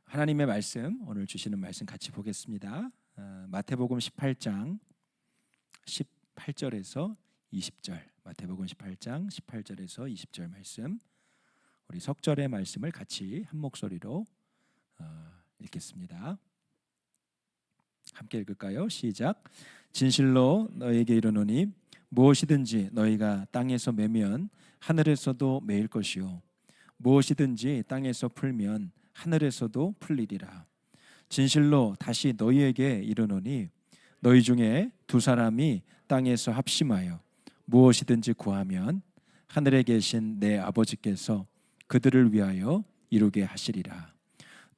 하나님의 말씀, 오늘 주시는 말씀 같이 보겠습니다. 마태복음 18장 18절에서 20절, 마태복음 18장 18절에서 20절 말씀, 우리 석절의 말씀을 같이 한 목소리로 읽겠습니다. 함께 읽을까요? 시작. 진실로 너희에게 이르노니 무엇이든지 너희가 땅에서 매면 하늘에서도 매일 것이요 무엇이든지 땅에서 풀면 하늘에서도 풀리리라. 진실로 다시 너희에게 이르노니 너희 중에 두 사람이 땅에서 합심하여 무엇이든지 구하면 하늘에 계신 내 아버지께서 그들을 위하여 이루게 하시리라.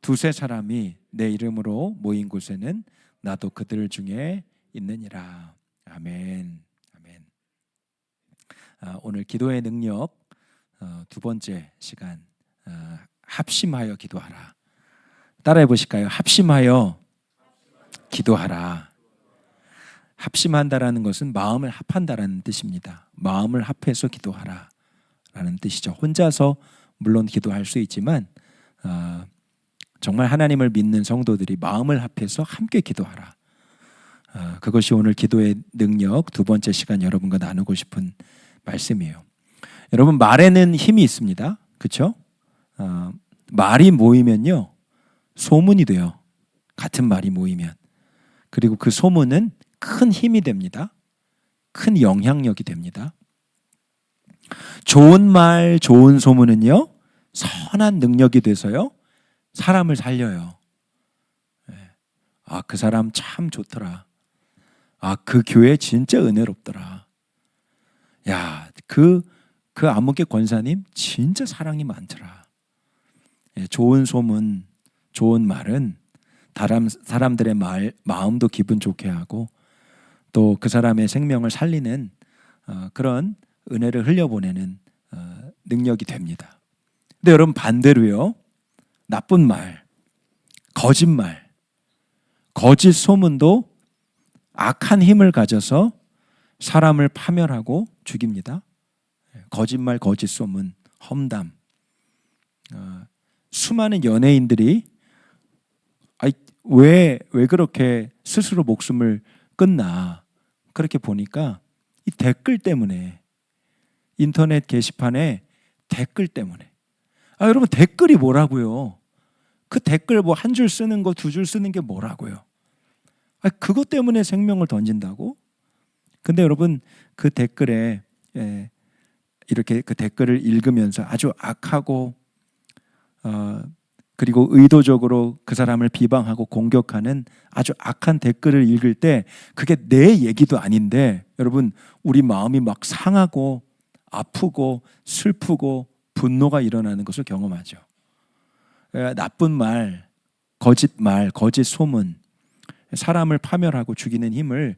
두세 사람이 내 이름으로 모인 곳에는 나도 그들 중에 있느니라. 아멘. 아멘. 오늘 기도의 능력 두 번째 시간, 합심하여 기도하라. 따라해 보실까요? 합심하여 기도하라. 합심한다라는 것은 마음을 합한다라는 뜻입니다. 마음을 합해서 기도하라 라는 뜻이죠. 혼자서 물론 기도할 수 있지만 정말 하나님을 믿는 성도들이 마음을 합해서 함께 기도하라. 그것이 오늘 기도의 능력 두 번째 시간 여러분과 나누고 싶은 말씀이에요. 여러분, 말에는 힘이 있습니다. 그렇죠? 말이 모이면요 소문이 돼요. 같은 말이 모이면. 그리고 그 소문은 큰 힘이 됩니다. 큰 영향력이 됩니다. 좋은 말, 좋은 소문은요 선한 능력이 돼서요 사람을 살려요. 그 사람 참 좋더라. 그 교회 진짜 은혜롭더라. 야, 그 암흑의 권사님 진짜 사랑이 많더라. 좋은 소문, 좋은 말은 사람들의 마음도 기분 좋게 하고 또 그 사람의 생명을 살리는 그런 은혜를 흘려보내는 능력이 됩니다. 근데 여러분, 반대로요, 나쁜 말, 거짓말, 거짓 소문도 악한 힘을 가져서 사람을 파멸하고 죽입니다. 거짓말, 거짓 소문, 험담. 수많은 연예인들이 왜 그렇게 스스로 목숨을 끊나, 그렇게 보니까 이 댓글 때문에, 인터넷 게시판에 댓글 때문에. 여러분, 댓글이 뭐라고요? 그 댓글 뭐 한 줄 쓰는 거, 두 줄 쓰는 게 뭐라고요? 그것 때문에 생명을 던진다고? 근데 여러분, 그 댓글에 이렇게 그 댓글을 읽으면서 아주 악하고 그리고 의도적으로 그 사람을 비방하고 공격하는 아주 악한 댓글을 읽을 때 그게 내 얘기도 아닌데 여러분, 우리 마음이 막 상하고 아프고 슬프고 분노가 일어나는 것을 경험하죠. 나쁜 말, 거짓 소문, 사람을 파멸하고 죽이는 힘을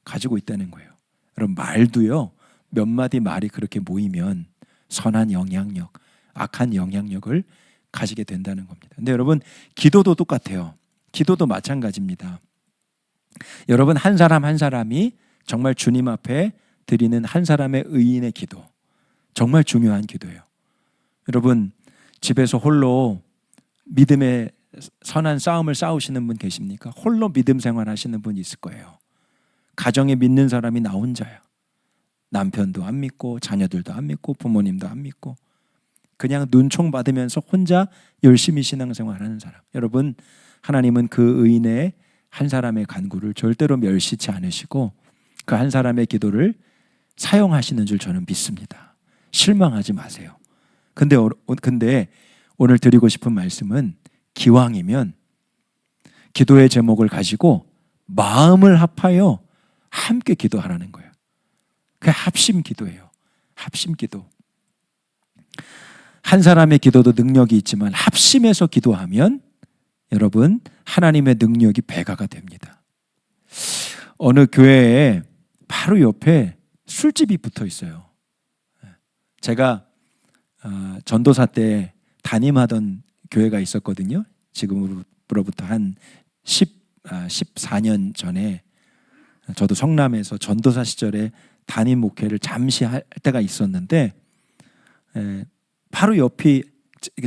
가지고 있다는 거예요. 여러분, 말도요, 몇 마디 말이 그렇게 모이면 선한 영향력, 악한 영향력을 가지게 된다는 겁니다. 근데 여러분, 기도도 똑같아요. 기도도 마찬가지입니다. 여러분, 한 사람 한 사람이 정말 주님 앞에 드리는 한 사람의 의인의 기도, 정말 중요한 기도예요. 여러분, 집에서 홀로 믿음의 선한 싸움을 싸우시는 분 계십니까? 홀로 믿음 생활 하시는 분 있을 거예요. 가정에 믿는 사람이 나 혼자야. 남편도 안 믿고 자녀들도 안 믿고 부모님도 안 믿고 그냥 눈총 받으면서 혼자 열심히 신앙생활하는 사람. 여러분, 하나님은 그 의인의 한 사람의 간구를 절대로 멸시치 않으시고 그 한 사람의 기도를 사용하시는 줄 저는 믿습니다. 실망하지 마세요. 근데 오늘 드리고 싶은 말씀은 기왕이면 기도의 제목을 가지고 마음을 합하여 함께 기도하라는 거예요. 그게 합심 기도예요. 합심 기도. 한 사람의 기도도 능력이 있지만 합심해서 기도하면 여러분, 하나님의 능력이 배가가 됩니다. 어느 교회에 바로 옆에 술집이 붙어 있어요. 제가 전도사 때 담임하던 교회가 있었거든요. 지금으로부터 한 14년 전에 저도 성남에서 전도사 시절에 담임 목회를 잠시 할 때가 있었는데 바로 옆이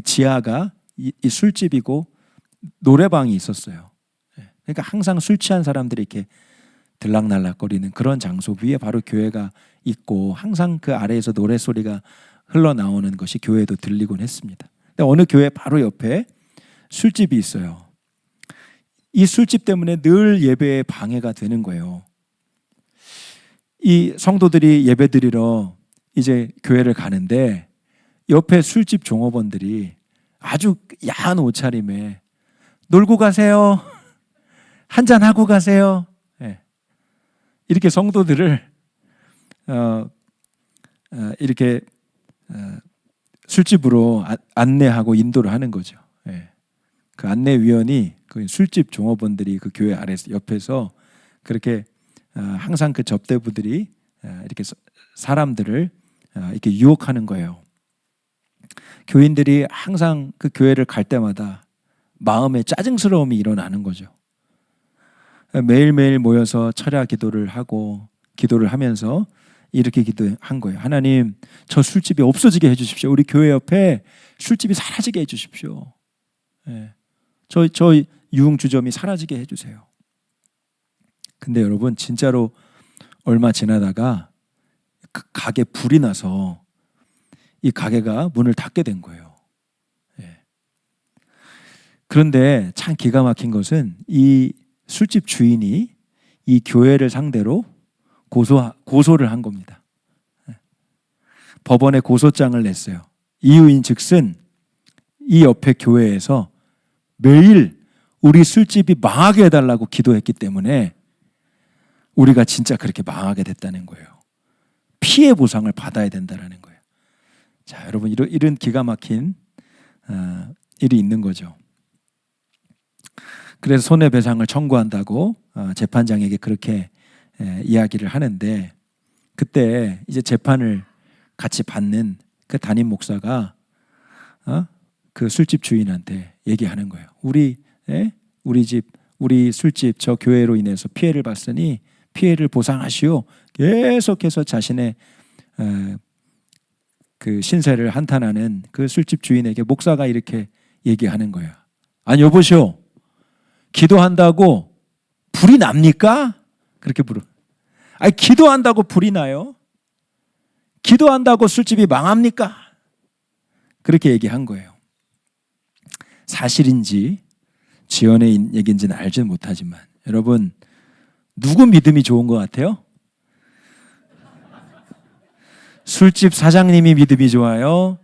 지하가 이 술집이고 노래방이 있었어요. 그러니까 항상 술 취한 사람들이 이렇게 들락날락거리는 그런 장소 위에 바로 교회가 있고 항상 그 아래에서 노래소리가 흘러나오는 것이 교회도 들리곤 했습니다. 근데 어느 교회 바로 옆에 술집이 있어요. 이 술집 때문에 늘 예배에 방해가 되는 거예요. 이 성도들이 예배드리러 이제 교회를 가는데 옆에 술집 종업원들이 아주 야한 옷차림에 놀고 가세요. 한잔하고 가세요. 이렇게 성도들을 이렇게 술집으로 안내하고 인도를 하는 거죠. 그 안내위원이 그 술집 종업원들이 그 교회 아래에서 옆에서 그렇게 항상 그 접대부들이 이렇게 사람들을 이렇게 유혹하는 거예요. 교인들이 항상 그 교회를 갈 때마다 마음에 짜증스러움이 일어나는 거죠. 매일매일 모여서 철야 기도를 하고 기도를 하면서 이렇게 기도한 거예요. 하나님, 저 술집이 없어지게 해주십시오. 우리 교회 옆에 술집이 사라지게 해주십시오. 저 유흥주점이 사라지게 해주세요. 근데 여러분 진짜로 얼마 지나다가 그 가게 불이 나서 이 가게가 문을 닫게 된 거예요. 그런데 참 기가 막힌 것은 이 술집 주인이 이 교회를 상대로 고소를 한 겁니다. 법원에 고소장을 냈어요. 이유인 즉슨 이 옆에 교회에서 매일 우리 술집이 망하게 해달라고 기도했기 때문에 우리가 진짜 그렇게 망하게 됐다는 거예요. 피해 보상을 받아야 된다는 거예요. 자, 여러분 이런 기가 막힌 일이 있는 거죠. 그래서 손해배상을 청구한다고 재판장에게 그렇게 이야기를 하는데 그때 이제 재판을 같이 받는 그 담임 목사가 그 술집 주인한테 얘기하는 거예요. 우리 술집 저 교회로 인해서 피해를 봤으니 피해를 보상하시오. 계속해서 자신의 그 신세를 한탄하는 그 술집 주인에게 목사가 이렇게 얘기하는 거예요. 아니 여보시오. 기도한다고 불이 납니까? 그렇게 물어. 아니 기도한다고 불이 나요? 기도한다고 술집이 망합니까? 그렇게 얘기한 거예요. 사실인지 지연의 얘기인지는 알지는 못하지만 여러분 누구 믿음이 좋은 것 같아요? 술집 사장님이 믿음이 좋아요?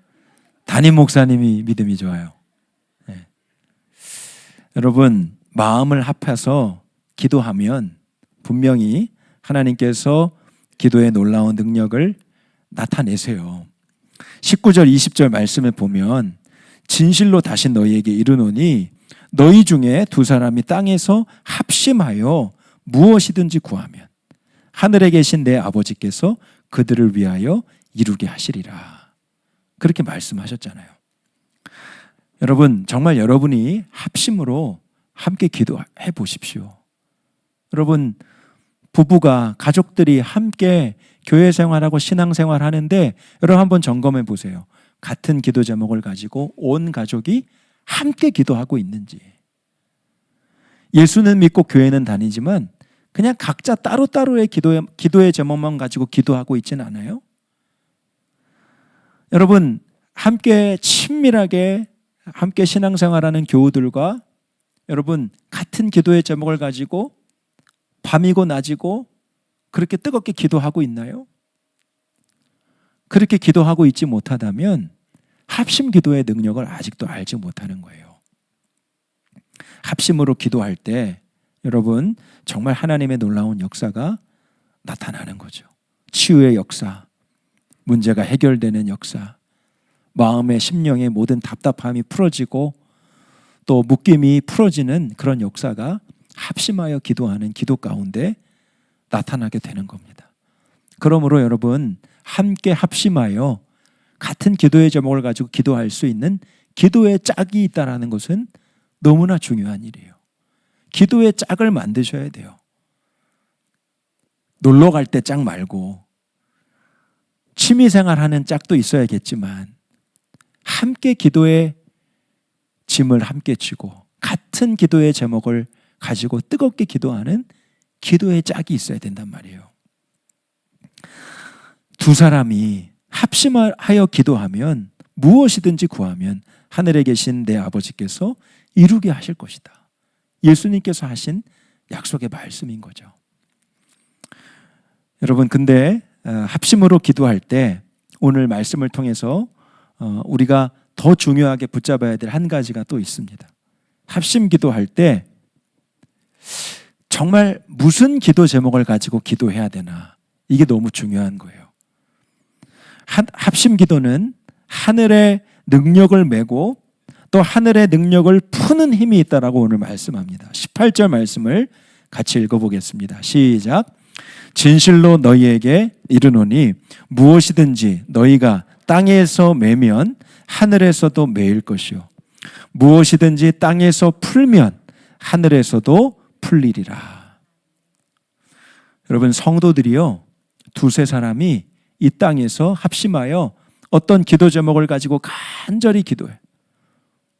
담임 목사님이 믿음이 좋아요? 여러분 마음을 합해서 기도하면 분명히 하나님께서 기도의 놀라운 능력을 나타내세요. 19절 20절 말씀을 보면 진실로 다시 너희에게 이르노니 너희 중에 두 사람이 땅에서 합심하여 무엇이든지 구하면 하늘에 계신 내 아버지께서 그들을 위하여 이루게 하시리라. 그렇게 말씀하셨잖아요. 여러분 정말 여러분이 합심으로 함께 기도해 보십시오. 여러분 부부가 가족들이 함께 교회 생활하고 신앙 생활하는데 여러분 한번 점검해 보세요. 같은 기도 제목을 가지고 온 가족이 함께 기도하고 있는지. 예수는 믿고 교회는 다니지만 그냥 각자 따로따로의 기도의 제목만 가지고 기도하고 있지는 않아요? 여러분 함께 친밀하게 함께 신앙생활하는 교우들과 여러분 같은 기도의 제목을 가지고 밤이고 낮이고 그렇게 뜨겁게 기도하고 있나요? 그렇게 기도하고 있지 못하다면 합심 기도의 능력을 아직도 알지 못하는 거예요. 합심으로 기도할 때 여러분 정말 하나님의 놀라운 역사가 나타나는 거죠. 치유의 역사, 문제가 해결되는 역사, 마음의 심령의 모든 답답함이 풀어지고 또 묶임이 풀어지는 그런 역사가 합심하여 기도하는 기도 가운데 나타나게 되는 겁니다. 그러므로 여러분 함께 합심하여 같은 기도의 제목을 가지고 기도할 수 있는 기도의 짝이 있다는 것은 너무나 중요한 일이에요. 기도의 짝을 만드셔야 돼요. 놀러 갈 때 짝 말고 취미생활하는 짝도 있어야겠지만 함께 기도의 짐을 함께 지고 같은 같은 기도의 제목을 가지고 뜨겁게 기도하는 기도의 짝이 있어야 된단 말이에요. 두 사람이 합심하여 기도하면 무엇이든지 구하면 하늘에 계신 내 아버지께서 이루게 하실 것이다. 예수님께서 하신 약속의 말씀인 거죠. 여러분, 근데 합심으로 기도할 때 오늘 말씀을 통해서 우리가 더 중요하게 붙잡아야 될 한 가지가 또 있습니다. 합심 기도할 때 정말 무슨 기도 제목을 가지고 기도해야 되나, 이게 너무 중요한 거예요. 합심 기도는 하늘의 능력을 메고 또 하늘의 능력을 푸는 힘이 있다라고 오늘 말씀합니다. 18절 말씀을 같이 읽어보겠습니다. 시작. 진실로 너희에게 이르노니 무엇이든지 너희가 땅에서 매면 하늘에서도 매일 것이요 무엇이든지 땅에서 풀면 하늘에서도 풀리리라. 여러분, 성도들이요, 두세 사람이 이 땅에서 합심하여 어떤 기도 제목을 가지고 간절히 기도해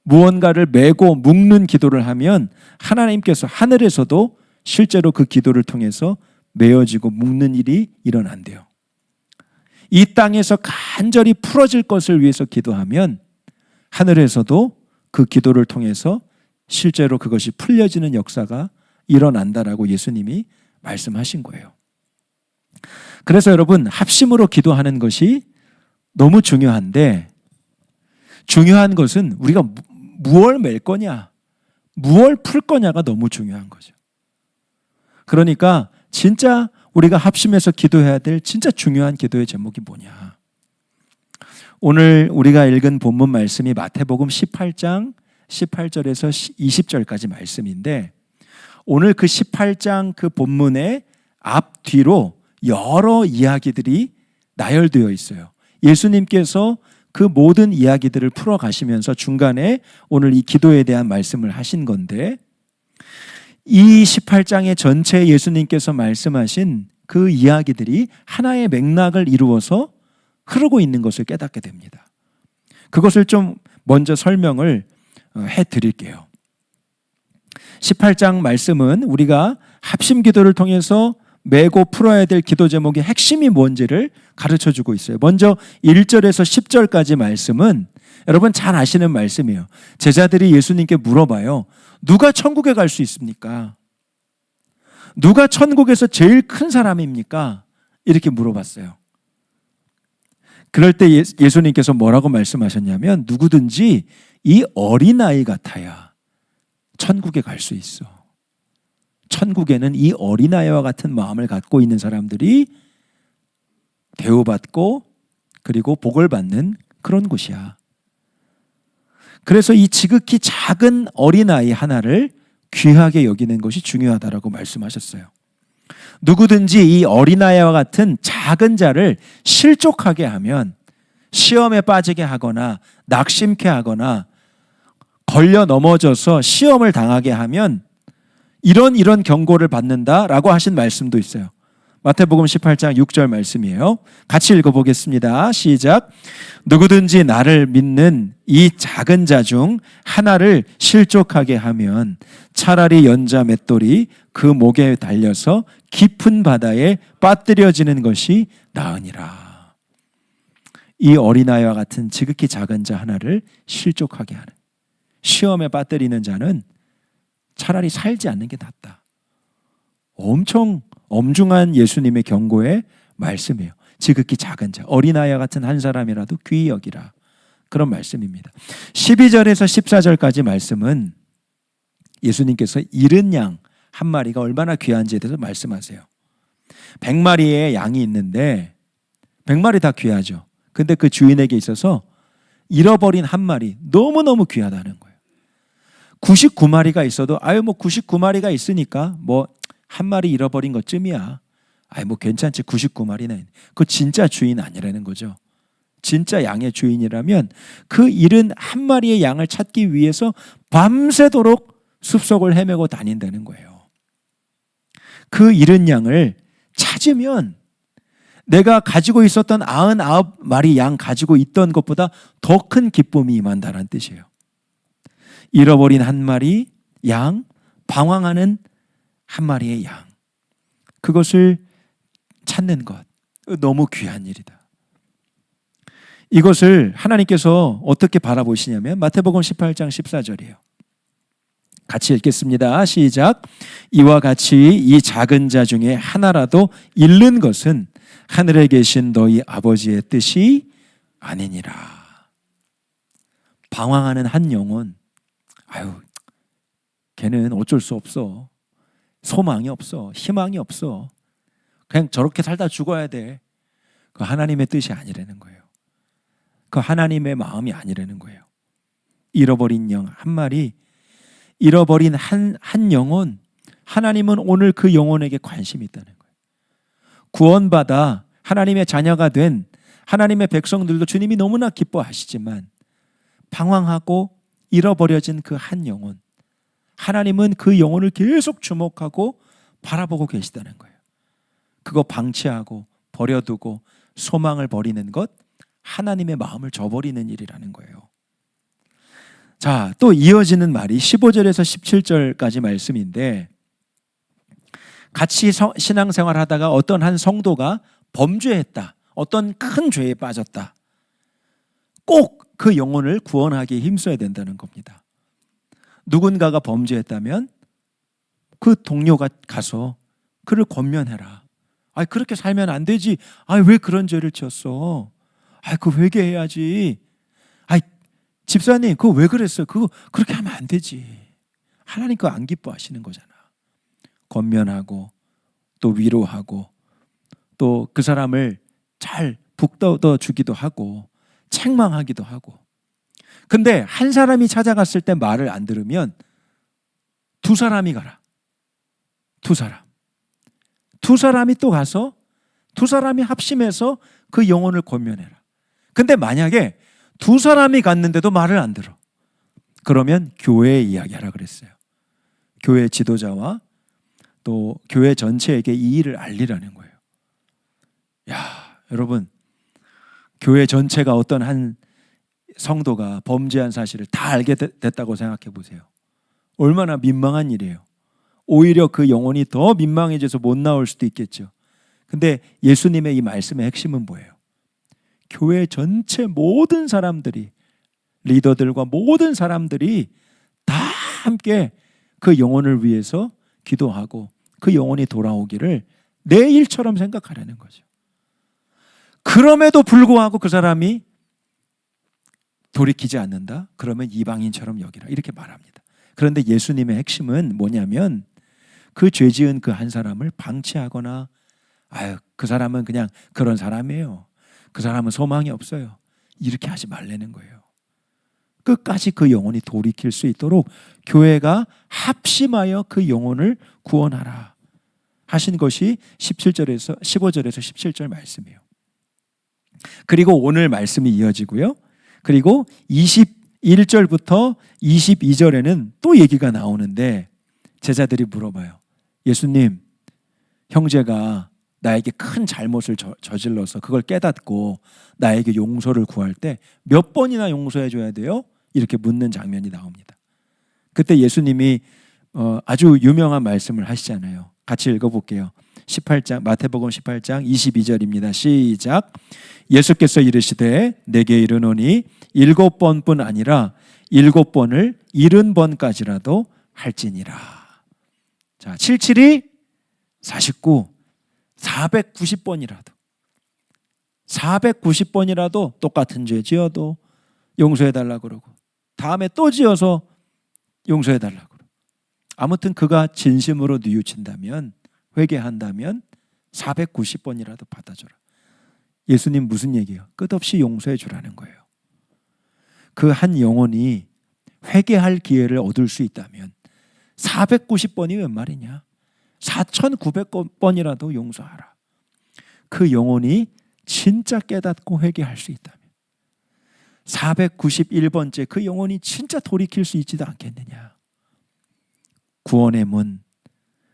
무언가를 메고 묶는 기도를 하면 하나님께서 하늘에서도 실제로 그 기도를 통해서 메어지고 묶는 일이 일어난대요. 이 땅에서 간절히 풀어질 것을 위해서 기도하면 하늘에서도 그 기도를 통해서 실제로 그것이 풀려지는 역사가 일어난다라고 예수님이 말씀하신 거예요. 그래서 여러분, 합심으로 기도하는 것이 너무 중요한데, 중요한 것은 우리가 무엇을 맬 거냐, 무엇을 풀 거냐가 너무 중요한 거죠. 그러니까 진짜 우리가 합심해서 기도해야 될 진짜 중요한 기도의 제목이 뭐냐. 오늘 우리가 읽은 본문 말씀이 마태복음 18장 18절에서 20절까지 말씀인데, 오늘 그 18장 그 본문의 앞뒤로 여러 이야기들이 나열되어 있어요. 예수님께서 그 모든 이야기들을 풀어가시면서 중간에 오늘 이 기도에 대한 말씀을 하신 건데, 이 18장의 전체 예수님께서 말씀하신 그 이야기들이 하나의 맥락을 이루어서 흐르고 있는 것을 깨닫게 됩니다. 그것을 좀 먼저 설명을 해드릴게요. 18장 말씀은 우리가 합심 기도를 통해서 메고 풀어야 될 기도 제목의 핵심이 뭔지를 가르쳐주고 있어요. 먼저 1절에서 10절까지 말씀은 여러분 잘 아시는 말씀이에요. 제자들이 예수님께 물어봐요. 누가 천국에 갈 수 있습니까? 누가 천국에서 제일 큰 사람입니까? 이렇게 물어봤어요. 그럴 때 예수님께서 뭐라고 말씀하셨냐면, 누구든지 이 어린아이 같아야 천국에 갈 수 있어. 천국에는 이 어린아이와 같은 마음을 갖고 있는 사람들이 대우받고 그리고 복을 받는 그런 곳이야. 그래서 이 지극히 작은 어린아이 하나를 귀하게 여기는 것이 중요하다라고 말씀하셨어요. 누구든지 이 어린아이와 같은 작은 자를 실족하게 하면, 시험에 빠지게 하거나 낙심케 하거나 걸려 넘어져서 시험을 당하게 하면 이런 경고를 받는다라고 하신 말씀도 있어요. 마태복음 18장 6절 말씀이에요. 같이 읽어보겠습니다. 시작. 누구든지 나를 믿는 이 작은 자 중 하나를 실족하게 하면 차라리 연자 맷돌이 그 목에 달려서 깊은 바다에 빠뜨려지는 것이 나으니라. 이 어린아이와 같은 지극히 작은 자 하나를 실족하게 하는, 시험에 빠뜨리는 자는 차라리 살지 않는 게 낫다. 엄청 엄중한 예수님의 경고의 말씀이에요. 지극히 작은 자, 어린아이와 같은 한 사람이라도 귀히 여기라. 그런 말씀입니다. 12절에서 14절까지 말씀은 예수님께서 잃은 양 한 마리가 얼마나 귀한지에 대해서 말씀하세요. 100마리의 양이 있는데 100마리 다 귀하죠. 근데 그 주인에게 있어서 잃어버린 한 마리 너무너무 귀하다는 거예요. 99마리가 있어도 99마리가 있으니까 한 마리 잃어버린 것쯤이야. 괜찮지, 99마리는. 그거 진짜 주인 아니라는 거죠. 진짜 양의 주인이라면 그 잃은 한 마리의 양을 찾기 위해서 밤새도록 숲속을 헤매고 다닌다는 거예요. 그 잃은 양을 찾으면 내가 가지고 있었던 99마리 양 가지고 있던 것보다 더 큰 기쁨이 임한다는 뜻이에요. 잃어버린 한 마리, 양, 방황하는 한 마리의 양, 그것을 찾는 것, 너무 귀한 일이다. 이것을 하나님께서 어떻게 바라보시냐면 마태복음 18장 14절이에요. 같이 읽겠습니다. 시작. 이와 같이 이 작은 자 중에 하나라도 잃는 것은 하늘에 계신 너희 아버지의 뜻이 아니니라. 방황하는 한 영혼, 걔는 어쩔 수 없어. 소망이 없어. 희망이 없어. 그냥 저렇게 살다 죽어야 돼. 그 하나님의 뜻이 아니라는 거예요. 그 하나님의 마음이 아니라는 거예요. 잃어버린 영 한 마리, 잃어버린 한 영혼, 하나님은 오늘 그 영혼에게 관심이 있다는 거예요. 구원받아 하나님의 자녀가 된 하나님의 백성들도 주님이 너무나 기뻐하시지만 방황하고 잃어버려진 그 한 영혼, 하나님은 그 영혼을 계속 주목하고 바라보고 계시다는 거예요. 그거 방치하고 버려두고 소망을 버리는 것, 하나님의 마음을 저버리는 일이라는 거예요. 자, 또 이어지는 말이 15절에서 17절까지 말씀인데, 같이 신앙생활 하다가 어떤 한 성도가 범죄했다, 어떤 큰 죄에 빠졌다, 꼭 그 영혼을 구원하기에 힘써야 된다는 겁니다. 누군가가 범죄했다면 그 동료가 가서 그를 권면해라. 그렇게 살면 안 되지. 왜 그런 죄를 지었어? 그 회개해야지. 집사님, 그거 왜 그랬어요? 그거 그렇게 하면 안 되지. 하나님 그거 안 기뻐하시는 거잖아. 권면하고 또 위로하고 또 그 사람을 잘 북돋워 주기도 하고 책망하기도 하고. 근데 한 사람이 찾아갔을 때 말을 안 들으면 두 사람이 가라. 두 사람이 또 가서 두 사람이 합심해서 그 영혼을 권면해라. 근데 만약에 두 사람이 갔는데도 말을 안 들어, 그러면 교회에 이야기하라 그랬어요. 교회 지도자와 또 교회 전체에게 이 일을 알리라는 거예요. 여러분, 교회 전체가 어떤 한 성도가 범죄한 사실을 다 알게 됐다고 생각해 보세요. 얼마나 민망한 일이에요. 오히려 그 영혼이 더 민망해져서 못 나올 수도 있겠죠. 근데 예수님의 이 말씀의 핵심은 뭐예요? 교회 전체 모든 사람들이, 리더들과 모든 사람들이 다 함께 그 영혼을 위해서 기도하고 그 영혼이 돌아오기를 내 일처럼 생각하라는 거죠. 그럼에도 불구하고 그 사람이 돌이키지 않는다? 그러면 이방인처럼 여기라, 이렇게 말합니다. 그런데 예수님의 핵심은 뭐냐면 그 죄 지은 그 한 사람을 방치하거나 그 사람은 그냥 그런 사람이에요, 그 사람은 소망이 없어요, 이렇게 하지 말라는 거예요. 끝까지 그 영혼이 돌이킬 수 있도록 교회가 합심하여 그 영혼을 구원하라 하신 것이 15절에서 17절 말씀이에요. 그리고 오늘 말씀이 이어지고요. 그리고 21절부터 22절에는 또 얘기가 나오는데, 제자들이 물어봐요. 예수님, 형제가 나에게 큰 잘못을 저질러서 그걸 깨닫고 나에게 용서를 구할 때 몇 번이나 용서해 줘야 돼요? 이렇게 묻는 장면이 나옵니다. 그때 예수님이 아주 유명한 말씀을 하시잖아요. 같이 읽어볼게요. 18장, 마태복음 18장 22절입니다. 시작. 예수께서 이르시되 내게 이르노니 7번뿐 아니라 7번을 70번까지라도 할지니라. 자, 77이 49, 490번이라도 똑같은 죄 지어도 용서해달라고 그러고, 다음에 또 지어서 용서해달라고 그러고, 아무튼 그가 진심으로 뉘우친다면, 회개한다면 490번이라도 받아줘라. 예수님 무슨 얘기예요? 끝없이 용서해 주라는 거예요. 그 한 영혼이 회개할 기회를 얻을 수 있다면 490번이 웬 말이냐? 4900번이라도 용서하라. 그 영혼이 진짜 깨닫고 회개할 수 있다면 491번째 그 영혼이 진짜 돌이킬 수 있지도 않겠느냐. 구원의 문,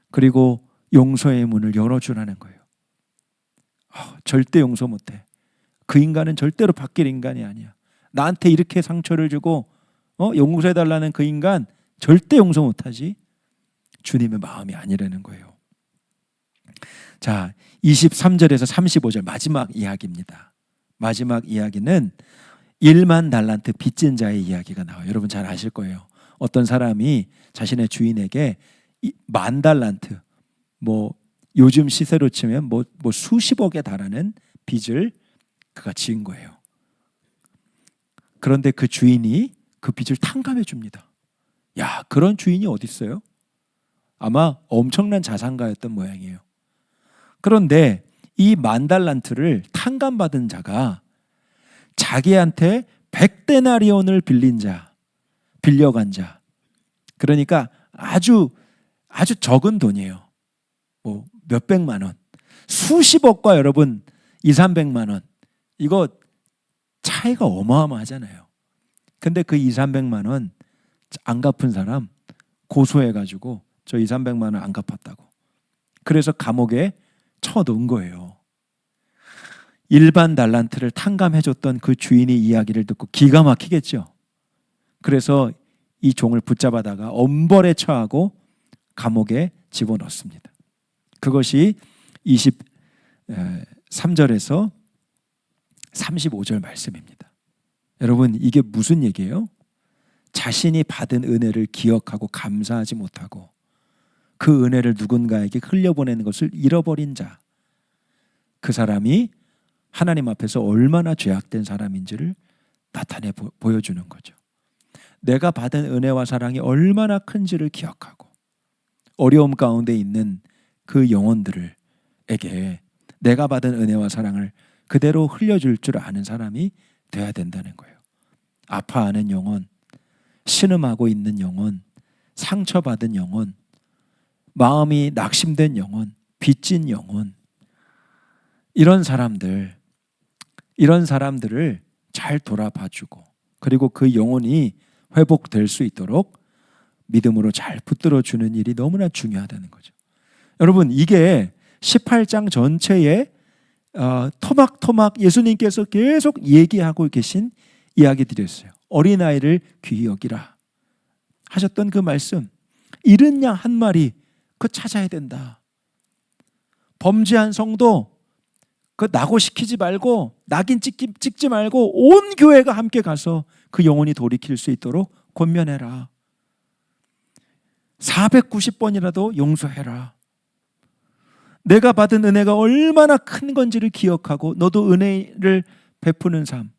그리고 용서의 문을 열어주라는 거예요. 절대 용서 못해. 그 인간은 절대로 바뀔 인간이 아니야. 나한테 이렇게 상처를 주고 용서해달라는 그 인간 절대 용서 못하지. 주님의 마음이 아니라는 거예요. 자, 23절에서 35절 마지막 이야기입니다. 마지막 이야기는 1만 달란트 빚진 자의 이야기가 나와요. 여러분 잘 아실 거예요. 어떤 사람이 자신의 주인에게 10,000달란트, 뭐 요즘 시세로 치면 뭐 수십억에 달하는 빚을 그가 지은 거예요. 그런데 그 주인이 그 빚을 탕감해 줍니다. 야, 그런 주인이 어디 있어요? 아마 엄청난 자산가였던 모양이에요. 그런데 이 10,000달란트를 탕감받은 자가 자기한테 100데나리온을 빌려간 자. 그러니까 아주 적은 돈이에요. 뭐 몇백만 원. 수십억과 여러분 2,300만 원. 이거 차이가 어마어마하잖아요. 근데 그 2,300만 원 안 갚은 사람 고소해가지고 저 2,300만 원 안 갚았다고. 그래서 감옥에 쳐놓은 거예요. 일반 달란트를 탕감해줬던 그 주인의 이야기를 듣고 기가 막히겠죠. 그래서 이 종을 붙잡아다가 엄벌에 처하고 감옥에 집어넣습니다. 그것이 23절에서 35절 말씀입니다. 여러분, 이게 무슨 얘기예요? 자신이 받은 은혜를 기억하고 감사하지 못하고 그 은혜를 누군가에게 흘려보내는 것을 잃어버린 자, 그 사람이 하나님 앞에서 얼마나 죄악된 사람인지를 나타내 보여주는 거죠. 내가 받은 은혜와 사랑이 얼마나 큰지를 기억하고 어려움 가운데 있는 그 영혼들에게 내가 받은 은혜와 사랑을 그대로 흘려줄 줄 아는 사람이 돼야 된다는 거예요. 아파하는 영혼, 신음하고 있는 영혼, 상처받은 영혼, 마음이 낙심된 영혼, 빚진 영혼, 이런 사람들을 잘 돌아봐주고 그리고 그 영혼이 회복될 수 있도록 믿음으로 잘 붙들어주는 일이 너무나 중요하다는 거죠. 여러분, 이게 18장 전체에 토막토막 예수님께서 계속 얘기하고 계신 이야기들이었어요. 어린아이를 귀히 여기라 하셨던 그 말씀, 잃은 양 한 마리 그거 찾아야 된다. 범죄한 성도 그 낙오시키지 말고 낙인 찍지 말고 온 교회가 함께 가서 그 영혼이 돌이킬 수 있도록 권면해라. 490번이라도 용서해라. 내가 받은 은혜가 얼마나 큰 건지를 기억하고 너도 은혜를 베푸는 삶,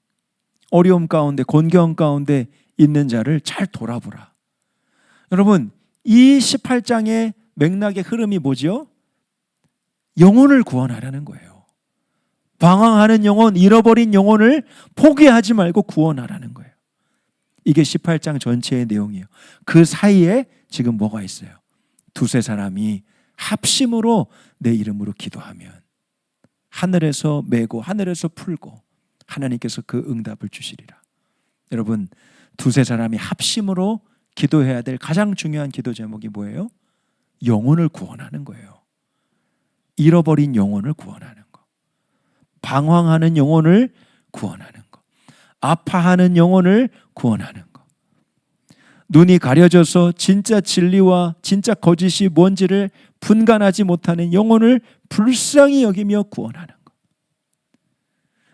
어려움 가운데 곤경 가운데 있는 자를 잘 돌아보라. 여러분, 이 18장의 맥락의 흐름이 뭐죠? 영혼을 구원하라는 거예요. 방황하는 영혼, 잃어버린 영혼을 포기하지 말고 구원하라는 거예요. 이게 18장 전체의 내용이에요. 그 사이에 지금 뭐가 있어요? 두세 사람이 합심으로 내 이름으로 기도하면 하늘에서 메고 하늘에서 풀고 하나님께서 그 응답을 주시리라. 여러분, 두세 사람이 합심으로 기도해야 될 가장 중요한 기도 제목이 뭐예요? 영혼을 구원하는 거예요. 잃어버린 영혼을 구원하는 거, 방황하는 영혼을 구원하는 거, 아파하는 영혼을 구원하는 거, 눈이 가려져서 진짜 진리와 진짜 거짓이 뭔지를 분간하지 못하는 영혼을 불쌍히 여기며 구원하는 거,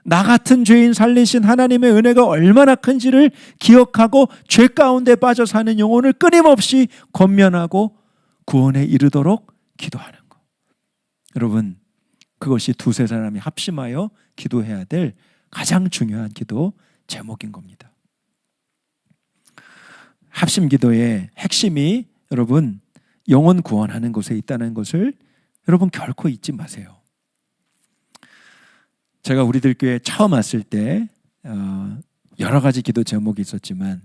나 같은 죄인 살리신 하나님의 은혜가 얼마나 큰지를 기억하고 죄 가운데 빠져 사는 영혼을 끊임없이 권면하고 구원에 이르도록 기도하는 거. 여러분, 그것이 두세 사람이 합심하여 기도해야 될 가장 중요한 기도 제목인 겁니다. 합심 기도의 핵심이 여러분 영혼 구원하는 곳에 있다는 것을 여러분 결코 잊지 마세요. 제가 우리들 교회 처음 왔을 때 여러 가지 기도 제목이 있었지만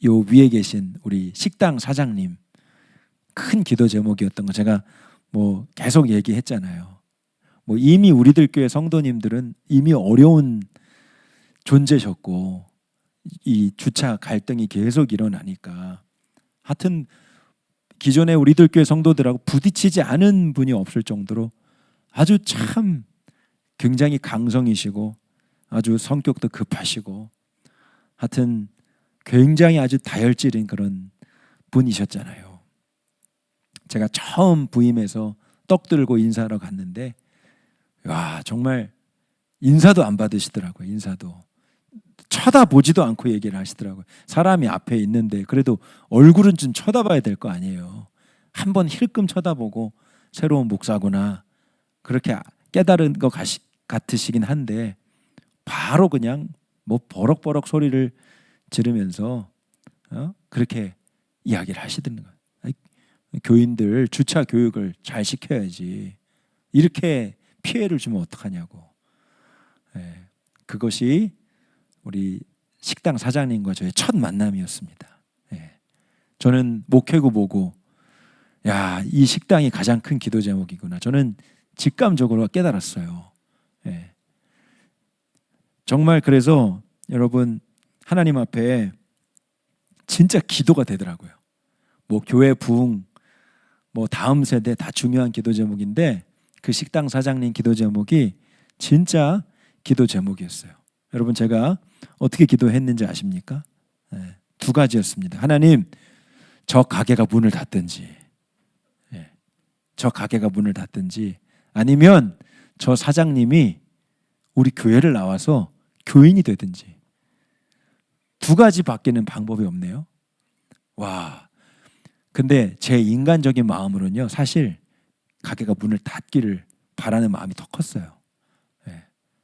요 위에 계신 우리 식당 사장님 큰 기도 제목이었던 거 제가 뭐 계속 얘기했잖아요. 뭐 이미 우리들 교회 성도님들은 이미 어려운 존재셨고 이 주차 갈등이 계속 일어나니까 하여튼 기존에 우리들 교회 성도들하고 부딪히지 않은 분이 없을 정도로 아주 참 굉장히 강성이시고 아주 성격도 급하시고 하여튼 굉장히 아주 다혈질인 그런 분이셨잖아요. 제가 처음 부임해서 떡 들고 인사하러 갔는데 와, 정말 인사도 안 받으시더라고요. 인사도 쳐다보지도 않고 얘기를 하시더라고요. 사람이 앞에 있는데 그래도 얼굴은 좀 쳐다봐야 될 거 아니에요. 한번 힐끔 쳐다보고 새로운 목사구나 그렇게 깨달은 것 같으시긴 한데 바로 그냥 뭐 버럭버럭 소리를 지르면서 그렇게 이야기를 하시더는 거예요. 교인들 주차 교육을 잘 시켜야지 이렇게 피해를 주면 어떡하냐고. 그것이 우리 식당 사장님과 저의 첫 만남이었습니다. 저는 목회고 보고 야, 이 식당이 가장 큰 기도 제목이구나. 저는 직감적으로 깨달았어요. 정말 그래서 여러분 하나님 앞에 진짜 기도가 되더라고요. 뭐 교회 부흥, 뭐 다음 세대 다 중요한 기도 제목인데 그 식당 사장님 기도 제목이 진짜 기도 제목이었어요. 여러분 제가 어떻게 기도했는지 아십니까? 두 가지였습니다. 하나님, 저 가게가 문을 닫든지, 저 가게가 문을 닫든지, 아니면 저 사장님이 우리 교회를 나와서 교인이 되든지. 두 가지 밖에는 방법이 없네요. 와, 근데 제 인간적인 마음으로는요, 사실 가게가 문을 닫기를 바라는 마음이 더 컸어요.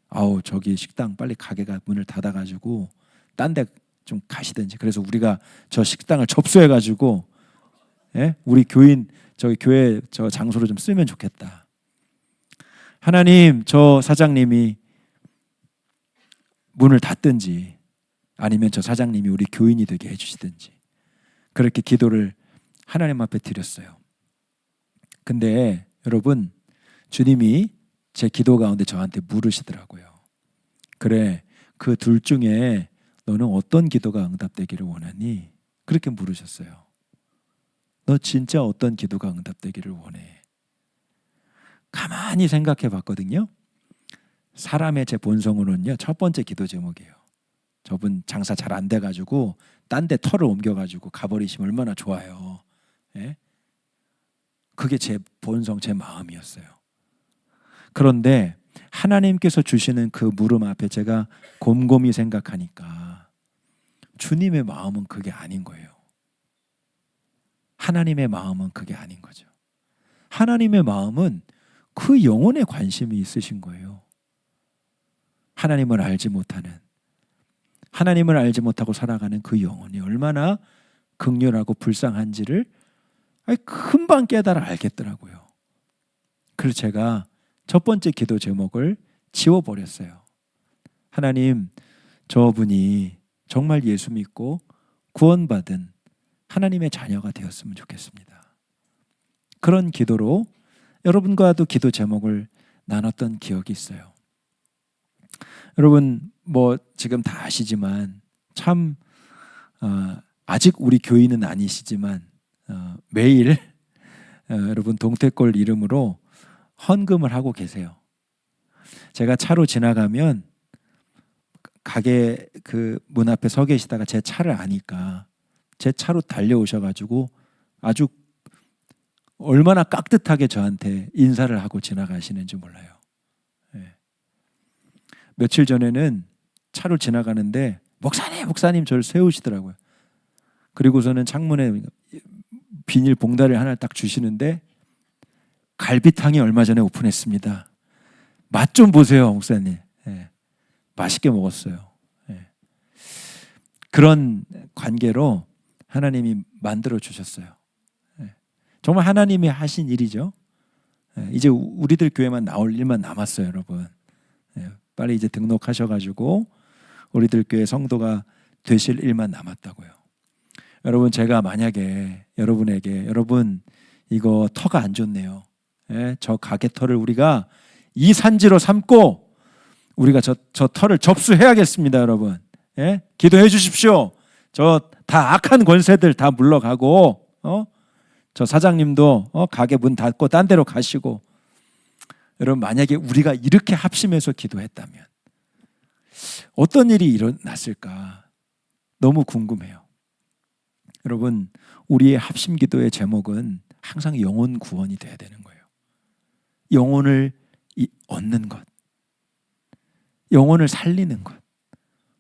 아우, 저기 식당 빨리 가게가 문을 닫아가지고 딴 데 좀 가시든지. 그래서 우리가 저 식당을 접수해가지고 우리 교인 저기 교회 저 장소로 좀 쓰면 좋겠다. 하나님, 저 사장님이 문을 닫든지 아니면 저 사장님이 우리 교인이 되게 해주시든지 그렇게 기도를 하나님 앞에 드렸어요. 근데 여러분, 주님이 제 기도 가운데 저한테 물으시더라고요. 그래, 그 둘 중에 너는 어떤 기도가 응답되기를 원하니? 그렇게 물으셨어요. 너 진짜 어떤 기도가 응답되기를 원해? 가만히 생각해 봤거든요. 사람의 제 본성으로는요, 첫 번째 기도 제목이에요. 저분 장사 잘 안 돼가지고 딴 데 털을 옮겨가지고 가버리시면 얼마나 좋아요. 그게 제 본성, 제 마음이었어요. 그런데 하나님께서 주시는 그 물음 앞에 제가 곰곰이 생각하니까 주님의 마음은 그게 아닌 거예요. 하나님의 마음은 그게 아닌 거죠. 하나님의 마음은 그 영혼에 관심이 있으신 거예요. 하나님을 알지 못하는, 하나님을 알지 못하고 살아가는 그 영혼이 얼마나 극렬하고 불쌍한지를 금방 깨달아 알겠더라고요. 그래서 제가 첫 번째 기도 제목을 지워버렸어요. 하나님, 저분이 정말 예수 믿고 구원받은 하나님의 자녀가 되었으면 좋겠습니다. 그런 기도로 여러분과도 기도 제목을 나눴던 기억이 있어요. 여러분 뭐 지금 다 아시지만 참 아직 우리 교인은 아니시지만 매일 여러분 동태골 이름으로 헌금을 하고 계세요. 제가 차로 지나가면 가게 그 문 앞에 서 계시다가 제 차를 아니까 제 차로 달려오셔가지고 아주 얼마나 깍듯하게 저한테 인사를 하고 지나가시는지 몰라요. 며칠 전에는 차로 지나가는데 목사님 저를 세우시더라고요. 그리고서는 창문에 비닐 봉다리를 하나 딱 주시는데 갈비탕이 얼마 전에 오픈했습니다. 맛 좀 보세요, 목사님. 맛있게 먹었어요. 그런 관계로 하나님이 만들어 주셨어요. 정말 하나님이 하신 일이죠. 이제 우리들 교회만 나올 일만 남았어요, 여러분. 빨리 이제 등록하셔가지고 우리들 교회 성도가 되실 일만 남았다고요. 여러분, 제가 만약에 여러분에게 여러분 이거 터가 안 좋네요. 저 가게 터를 우리가 이 산지로 삼고 우리가 저 터를 접수해야겠습니다, 여러분. 기도해 주십시오. 저 다 악한 권세들 다 물러가고 저 사장님도 가게 문 닫고 딴 데로 가시고. 여러분, 만약에 우리가 이렇게 합심해서 기도했다면 어떤 일이 일어났을까? 너무 궁금해요. 여러분, 우리의 합심 기도의 제목은 항상 영혼 구원이 돼야 되는 거예요. 영혼을 얻는 것, 영혼을 살리는 것,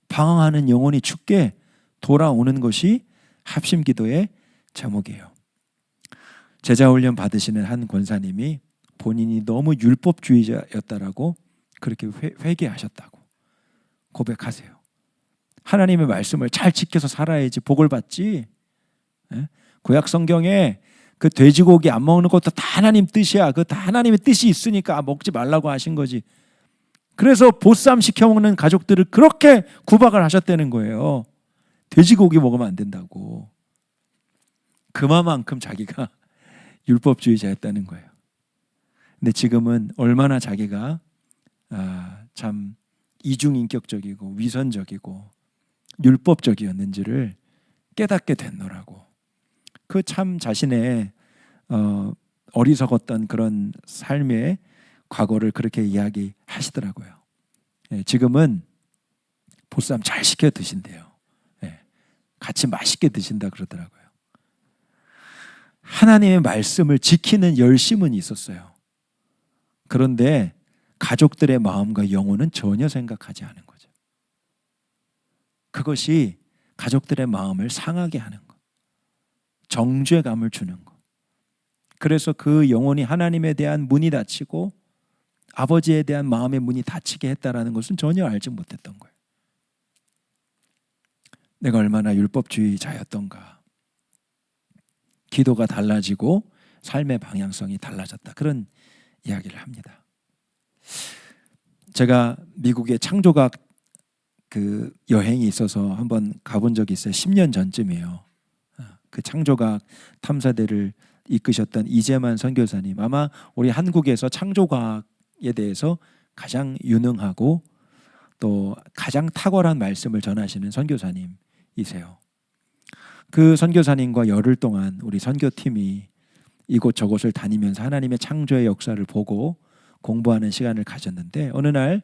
방황하는 영혼이 죽게 돌아오는 것이 합심 기도의 제목이에요. 제자훈련 받으시는 한 권사님이 본인이 너무 율법주의자였다라고 그렇게 회개하셨다고 고백하세요. 하나님의 말씀을 잘 지켜서 살아야지 복을 받지. 구약 성경에 그 돼지고기 안 먹는 것도 다 하나님 뜻이야. 그 다 하나님의 뜻이 있으니까 먹지 말라고 하신 거지. 그래서 보쌈 시켜 먹는 가족들을 그렇게 구박을 하셨다는 거예요. 돼지고기 먹으면 안 된다고. 그만큼 자기가 율법주의자였다는 거예요. 근데 지금은 얼마나 자기가 참 이중인격적이고 위선적이고 율법적이었는지를 깨닫게 됐노라고. 그 참 자신의 어리석었던 그런 삶의 과거를 그렇게 이야기하시더라고요. 지금은 보쌈 잘 시켜 드신대요. 같이 맛있게 드신다 그러더라고요. 하나님의 말씀을 지키는 열심은 있었어요. 그런데 가족들의 마음과 영혼은 전혀 생각하지 않은 거죠. 그것이 가족들의 마음을 상하게 하는 것, 정죄감을 주는 것. 그래서 그 영혼이 하나님에 대한 문이 닫히고 아버지에 대한 마음의 문이 닫히게 했다라는 것은 전혀 알지 못했던 거예요. 내가 얼마나 율법주의자였던가. 기도가 달라지고 삶의 방향성이 달라졌다. 그런 이야기를 합니다. 제가 미국의 창조각 그 여행이 있어서 한번 가본 적이 있어요. 10년 전쯤이에요. 그 창조각 탐사대를 이끄셨던 이재만 선교사님, 아마 우리 한국에서 창조과학에 대해서 가장 유능하고 또 가장 탁월한 말씀을 전하시는 선교사님이세요. 그 선교사님과 열흘 동안 우리 선교팀이 이곳저곳을 다니면서 하나님의 창조의 역사를 보고 공부하는 시간을 가졌는데, 어느 날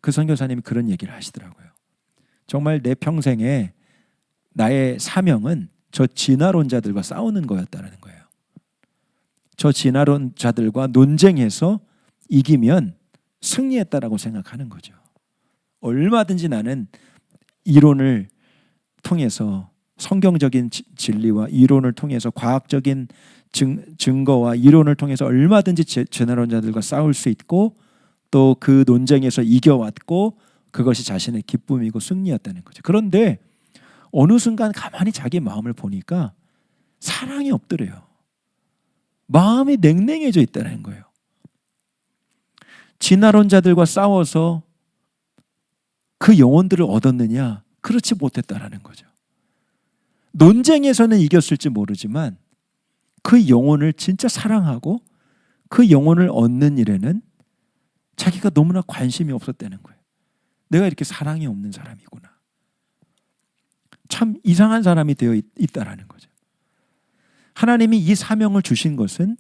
그 선교사님이 그런 얘기를 하시더라고요. 정말 내 평생에 나의 사명은 저 진화론자들과 싸우는 거였다는 거예요. 저 진화론자들과 논쟁해서 이기면 승리했다라고 생각하는 거죠. 얼마든지 나는 이론을 통해서, 성경적인 진리와 이론을 통해서, 과학적인 증거와 이론을 통해서 얼마든지 진화론자들과 싸울 수 있고, 또 그 논쟁에서 이겨왔고, 그것이 자신의 기쁨이고 승리였다는 거죠. 그런데 어느 순간 가만히 자기 마음을 보니까 사랑이 없더래요. 마음이 냉랭해져 있다는 거예요. 진화론자들과 싸워서 그 영혼들을 얻었느냐? 그렇지 못했다라는 거죠. 논쟁에서는 이겼을지 모르지만 그 영혼을 진짜 사랑하고 그 영혼을 얻는 일에는 자기가 너무나 관심이 없었다는 거예요. 내가 이렇게 사랑이 없는 사람이구나. 참 이상한 사람이 되어 있다라는 거죠. 하나님이 이 사명을 주신 것은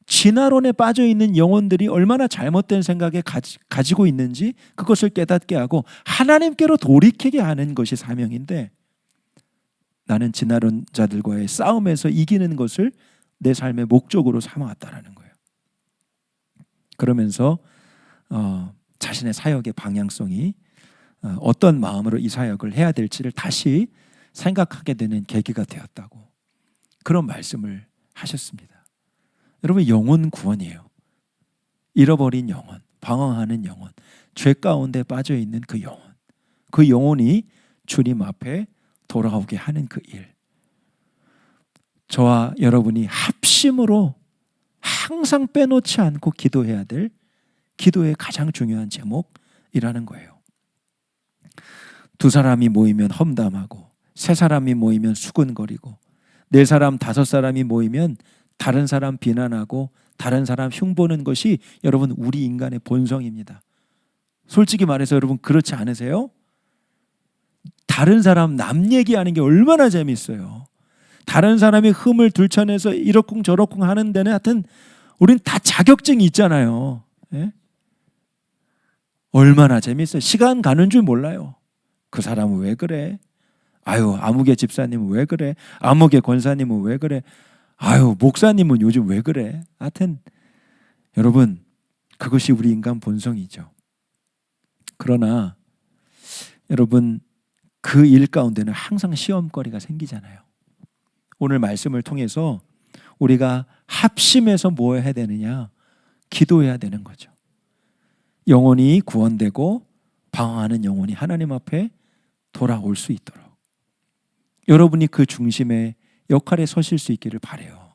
진화론에 빠져 있는 영혼들이 얼마나 잘못된 생각에 가지고 있는지 그것을 깨닫게 하고 하나님께로 돌이키게 하는 것이 사명인데, 나는 진화론자들과의 싸움에서 이기는 것을 내 삶의 목적으로 삼아왔다라는 거예요. 그러면서 자신의 사역의 방향성이 어떤 마음으로 이 사역을 해야 될지를 다시 생각하게 되는 계기가 되었다고, 그런 말씀을 하셨습니다. 여러분, 영혼 구원이에요. 잃어버린 영혼, 방황하는 영혼, 죄 가운데 빠져 있는 그 영혼, 그 영혼이 주님 앞에 돌아오게 하는 그 일. 저와 여러분이 합심으로 항상 빼놓지 않고 기도해야 될 기도의 가장 중요한 제목이라는 거예요. 두 사람이 모이면 험담하고, 세 사람이 모이면 수군거리고, 네 사람, 다섯 사람이 모이면 다른 사람 비난하고 다른 사람 흉보는 것이 여러분 우리 인간의 본성입니다. 솔직히 말해서 여러분 그렇지 않으세요? 다른 사람 남 얘기하는 게 얼마나 재밌어요. 다른 사람이 흠을 들춰내서 이러쿵 저러쿵 하는 데는 하여튼 우린 다 자격증이 있잖아요. 예? 얼마나 재밌어요. 시간 가는 줄 몰라요. 그 사람은 왜 그래? 아유, 아무개 집사님은 왜 그래? 아무개 권사님은 왜 그래? 아유, 목사님은 요즘 왜 그래? 하여튼 여러분, 그것이 우리 인간 본성이죠. 그러나 여러분, 그 일 가운데는 항상 시험거리가 생기잖아요. 오늘 말씀을 통해서 우리가 합심해서 뭐 해야 되느냐? 기도해야 되는 거죠. 영혼이 구원되고 방황하는 영혼이 하나님 앞에 돌아올 수 있도록 여러분이 그 중심의 역할에 서실 수 있기를 바라요.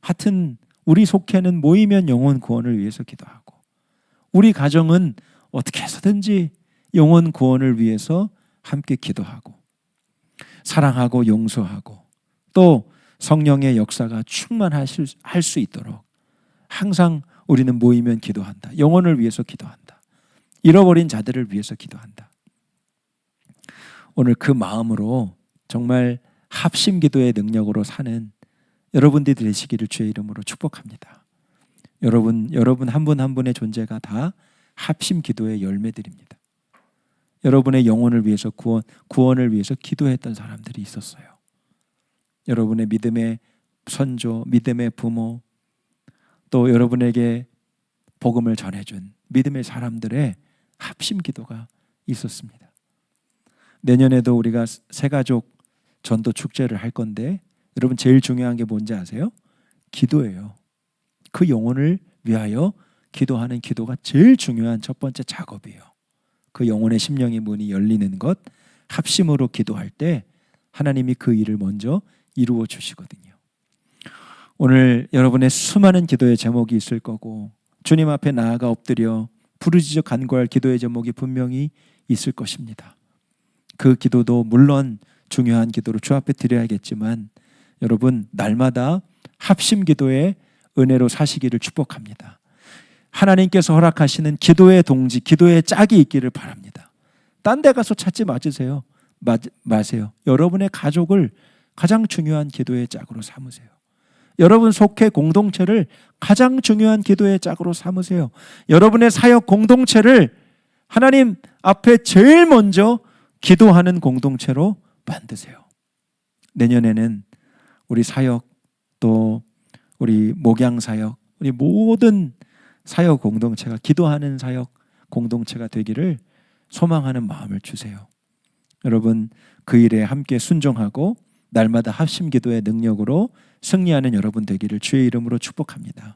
하여튼 우리 속해는 모이면 영혼 구원을 위해서 기도하고, 우리 가정은 어떻게 해서든지 영혼 구원을 위해서 함께 기도하고, 사랑하고 용서하고, 또 성령의 역사가 충만할 수 있도록 항상 우리는 모이면 기도한다. 영혼을 위해서 기도한다. 잃어버린 자들을 위해서 기도한다. 오늘 그 마음으로 정말 합심 기도의 능력으로 사는 여러분들이 되시기를 주의 이름으로 축복합니다. 여러분 한 분 한 분의 존재가 다 합심 기도의 열매들입니다. 여러분의 영혼을 위해서 구원을 위해서 기도했던 사람들이 있었어요. 여러분의 믿음의 선조, 믿음의 부모, 또 여러분에게 복음을 전해준 믿음의 사람들의 합심 기도가 있었습니다. 내년에도 우리가 새가족 전도 축제를 할 건데 여러분 제일 중요한 게 뭔지 아세요? 기도예요. 그 영혼을 위하여 기도하는 기도가 제일 중요한 첫 번째 작업이에요. 그 영혼의 심령의 문이 열리는 것, 합심으로 기도할 때 하나님이 그 일을 먼저 이루어 주시거든요. 오늘 여러분의 수많은 기도의 제목이 있을 거고 주님 앞에 나아가 엎드려 부르짖어 간구할 기도의 제목이 분명히 있을 것입니다. 그 기도도 물론 중요한 기도로 주 앞에 드려야겠지만 여러분 날마다 합심 기도의 은혜로 사시기를 축복합니다. 하나님께서 허락하시는 기도의 동지, 기도의 짝이 있기를 바랍니다. 딴 데 가서 찾지 마세요. 여러분의 가족을 가장 중요한 기도의 짝으로 삼으세요. 여러분 속해 공동체를 가장 중요한 기도의 짝으로 삼으세요. 여러분의 사역 공동체를 하나님 앞에 제일 먼저 기도하는 공동체로 만드세요. 내년에는 우리 사역, 또 우리 목양 사역, 우리 모든 사역 공동체가 기도하는 사역 공동체가 되기를 소망하는 마음을 주세요. 여러분 그 일에 함께 순종하고 날마다 합심 기도의 능력으로 승리하는 여러분 되기를 주의 이름으로 축복합니다.